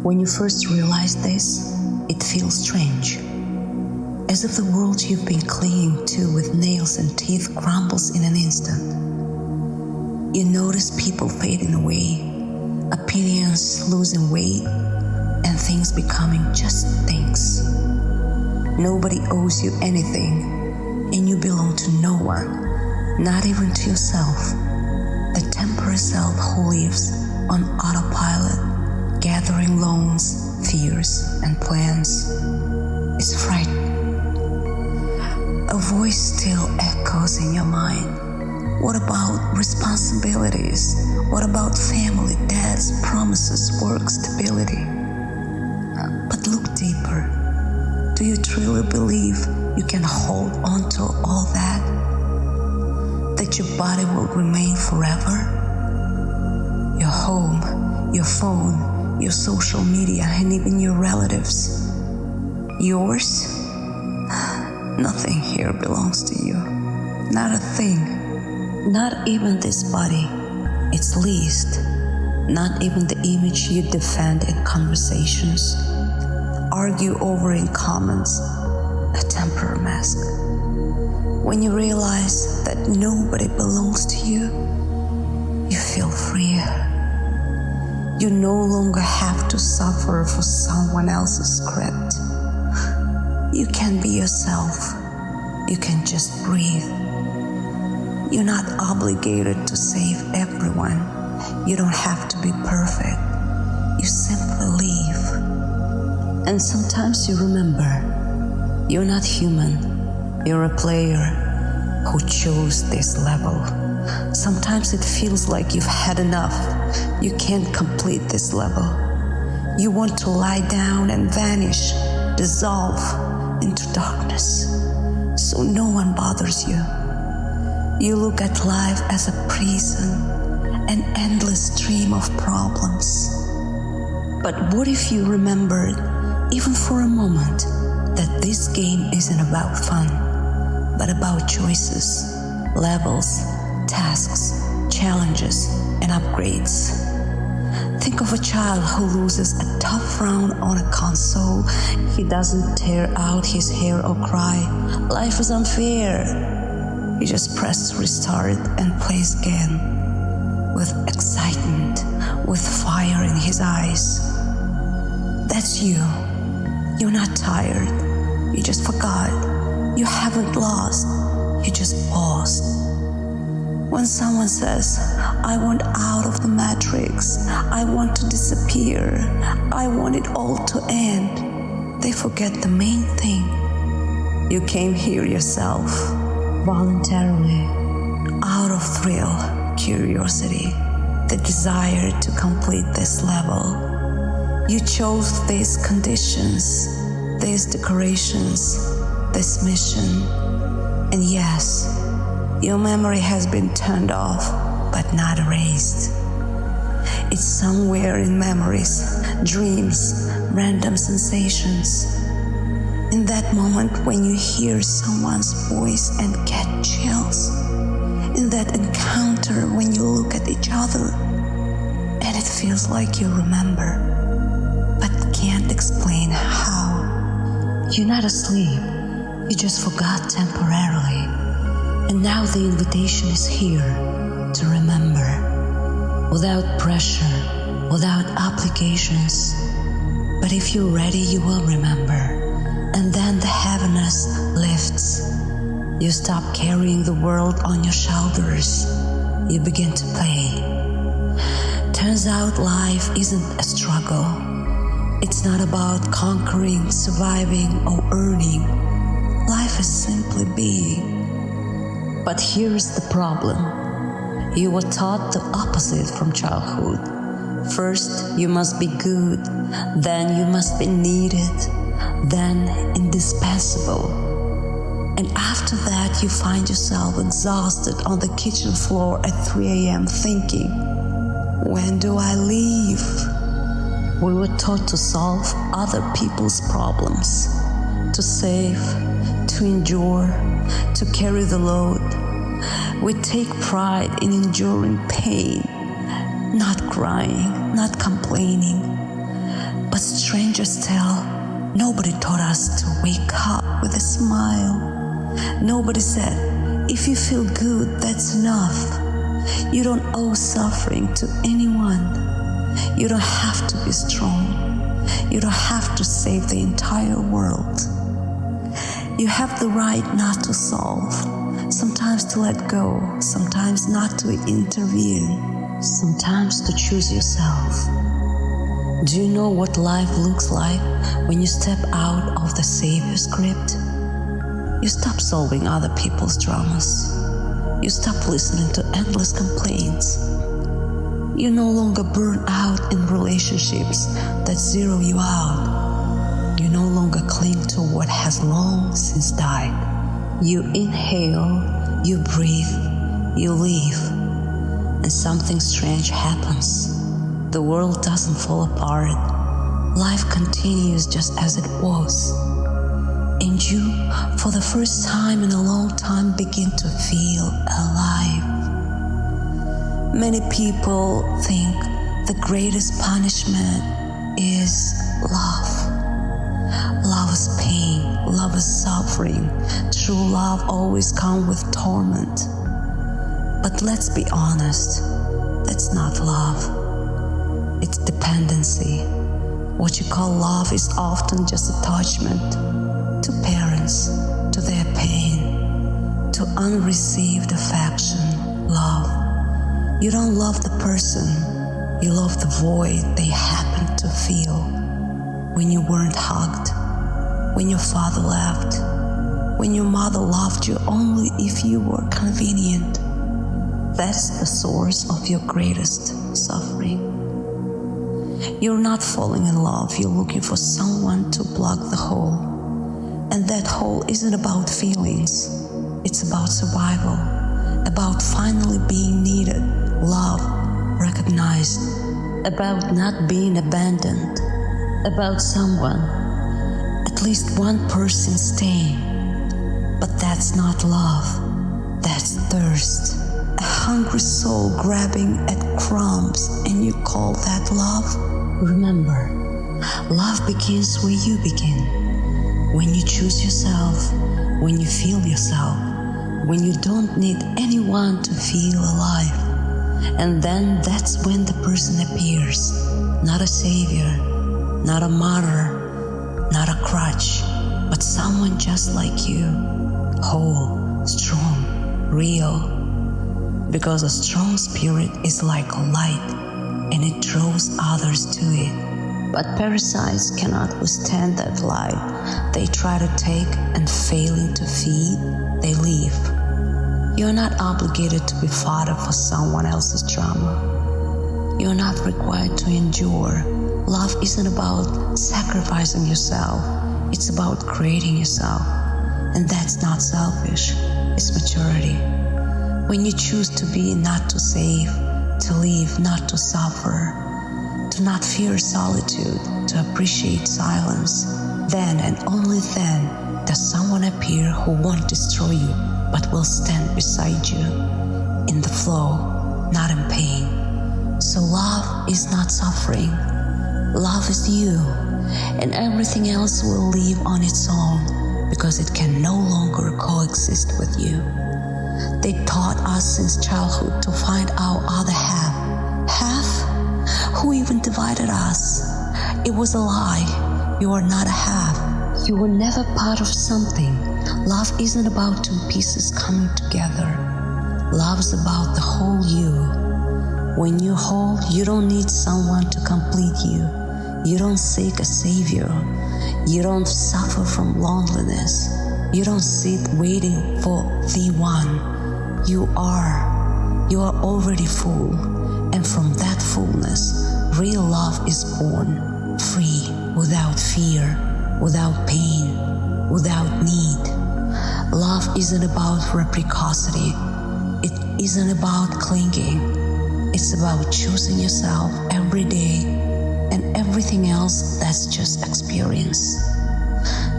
When you first realize this, it feels strange, as if the world you've been clinging to with nails and teeth crumbles in an instant. You notice people fading away, opinions losing weight, and things becoming just things. Nobody owes you anything, and you belong to no one, not even to yourself. The temporary self who lives on autopilot, gathering loans, fears, and plans, is frightened. A voice still echoes in your mind. What about responsibilities? What about family, debts, promises, work, stability? But look deeper. Do you truly believe you can hold on to all that? That your body will remain forever? Your home, your phone, your social media, and even your relatives. Yours? Nothing here belongs to you. Not a thing. Not even this body, its least. Not even the image you defend in conversations, argue over in comments, a temporary mask. When you realize that nobody belongs to you, you feel freer. You no longer have to suffer for someone else's script. You can be yourself. You can just breathe. You're not obligated to save everyone. You don't have to be perfect. You simply live. And sometimes you remember, you're not human. You're a player who chose this level. Sometimes it feels like you've had enough. You can't complete this level. You want to lie down and vanish, dissolve into darkness, so no one bothers you. You look at life as a prison, an endless stream of problems. But what if you remembered, even for a moment, that this game isn't about fun, but about choices, levels, tasks, challenges, and upgrades? Think of a child who loses a tough round on a console. He doesn't tear out his hair or cry, "Life is unfair." He just presses restart and plays again, with excitement, with fire in his eyes. That's you. You're not tired. You just forgot. You haven't lost. You just paused. When someone says, "I want out of the matrix, I want to disappear, I want it all to end," they forget the main thing. You came here yourself, voluntarily, out of thrill, curiosity, the desire to complete this level. You chose these conditions, these decorations, this mission, and yes, your memory has been turned off, but not erased. It's somewhere in memories, dreams, random sensations. In that moment when you hear someone's voice and get chills. In that encounter when you look at each other and it feels like you remember, but can't explain how. You're not asleep, you just forgot temporarily. And now the invitation is here to remember, without pressure, without obligations. But if you're ready, you will remember. And then the heaviness lifts. You stop carrying the world on your shoulders. You begin to play. Turns out life isn't a struggle. It's not about conquering, surviving, or earning. Life is simply being. But here's the problem. You were taught the opposite from childhood. First, you must be good, then you must be needed, then indispensable. And after that, you find yourself exhausted on the kitchen floor at 3 a.m. thinking, when do I leave? We were taught to solve other people's problems, to save, to endure, to carry the load. We take pride in enduring pain, not crying, not complaining, But strangers tell, nobody taught us to wake up with a smile. Nobody said, if you feel good, that's enough. You don't owe suffering to anyone. You don't have to be strong. You don't have to save the entire world. You have the right not to solve, sometimes to let go, sometimes not to intervene, sometimes to choose yourself. Do you know what life looks like when you step out of the savior script? You stop solving other people's dramas. You stop listening to endless complaints. You no longer burn out in relationships that zero you out. You no longer cling to what has long since died. You inhale, you breathe, you live, and something strange happens. The world doesn't fall apart. Life continues just as it was. And you, for the first time in a long time, begin to feel alive. Many people think the greatest punishment is love. Love is pain, love is suffering. True love always comes with torment. But let's be honest, that's not love. It's dependency. What you call love is often just attachment to parents, to their pain, to unreceived affection, love. You don't love the person, you love the void they happen to feel when you weren't hugged, when your father left, when your mother loved you only if you were convenient. That's the source of your greatest suffering. You're not falling in love, you're looking for someone to plug the hole. And that hole isn't about feelings, it's about survival, about finally being needed, loved, recognized, about not being abandoned, about someone, at least one person staying. But that's not love, that's thirst. A hungry soul grabbing at crumbs, and you call that love? Remember, love begins where you begin. When you choose yourself, when you feel yourself, when you don't need anyone to feel alive. And then that's when the person appears. Not a savior, not a martyr, not a crutch, but someone just like you. Whole, strong, real. Because a strong spirit is like a light, and it draws others to it. But parasites cannot withstand that light. They try to take, and failing to feed, they leave. You're not obligated to be fodder for someone else's drama. You're not required to endure. Love isn't about sacrificing yourself. It's about creating yourself. And that's not selfish. It's maturity. When you choose to be, not to save, to live, not to suffer, to not fear solitude, to appreciate silence, then and only then does someone appear who won't destroy you, but will stand beside you in the flow, not in pain. So love is not suffering. Love is you, and everything else will live on its own because it can no longer coexist with you. They taught us since childhood to find our other half. Half? Who even divided us? It was a lie. You are not a half. You were never part of something. Love isn't about two pieces coming together. Love is about the whole you. When you're whole, you don't need someone to complete you. You don't seek a savior. You don't suffer from loneliness. You don't sit waiting for the one. You are already full, and from that fullness, real love is born, free, without fear, without pain, without need. Love isn't about reciprocity. It isn't about clinging. It's about choosing yourself every day, and everything else that's just experience.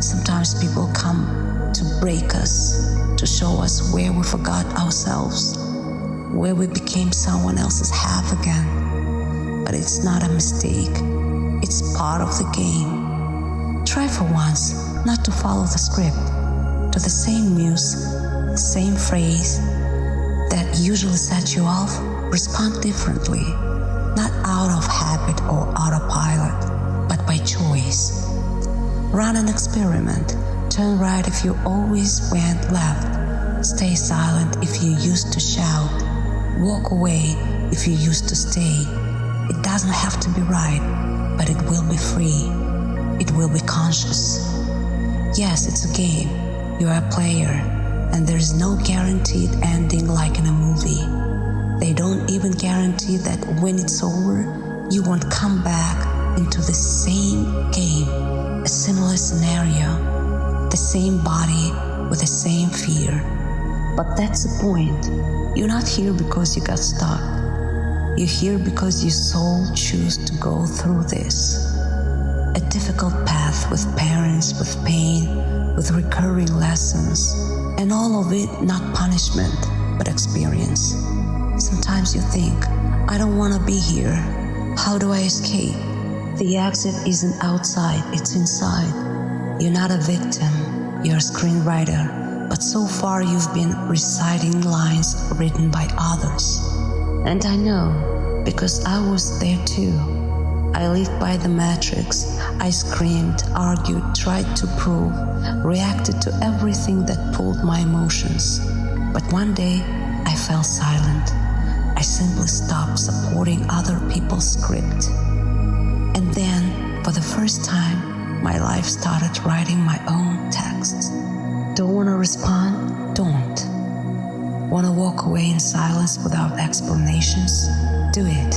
Sometimes people come to break us, to show us where we forgot ourselves, where we became someone else's half again. But it's not a mistake. It's It's part of the game. Try for once not to follow the script, to the same muse, same phrase that usually sets you off. Respond differently, not out of habit or autopilot, but by choice. Run an experiment. Turn right if you always went left. Stay silent if you used to shout. Walk away if you used to stay. It doesn't have to be right, but it will be free. It will be conscious. Yes, it's a game. You are a player, and there is no guaranteed ending like in a movie. They don't even guarantee that when it's over, you won't come back into the same game, a similar scenario, the same body with the same fear. But that's the point. You're not here because you got stuck. You're here because your soul chose to go through this. A difficult path with parents, with pain, with recurring lessons, and all of it not punishment, but experience. Sometimes you think, I don't want to be here. How do I escape? The exit isn't outside, it's inside. You're not a victim, you're a screenwriter, but so far you've been reciting lines written by others. And I know, because I was there too. I lived by the matrix. I screamed, argued, tried to prove, reacted to everything that pulled my emotions. But one day, I fell silent. I simply stopped supporting other people's script. And then, for the first time, my life started writing my own texts. Don't want to respond? Don't. Want to walk away in silence without explanations? Do it.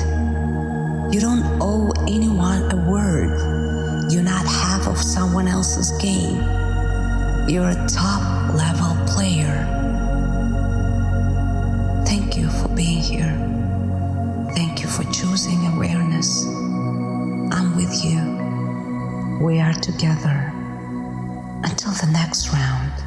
You don't owe anyone a word. You're not half of someone else's game. You're a top-level player. Thank you for being here. Thank you for choosing awareness. I'm with you. We are together. Until the next round.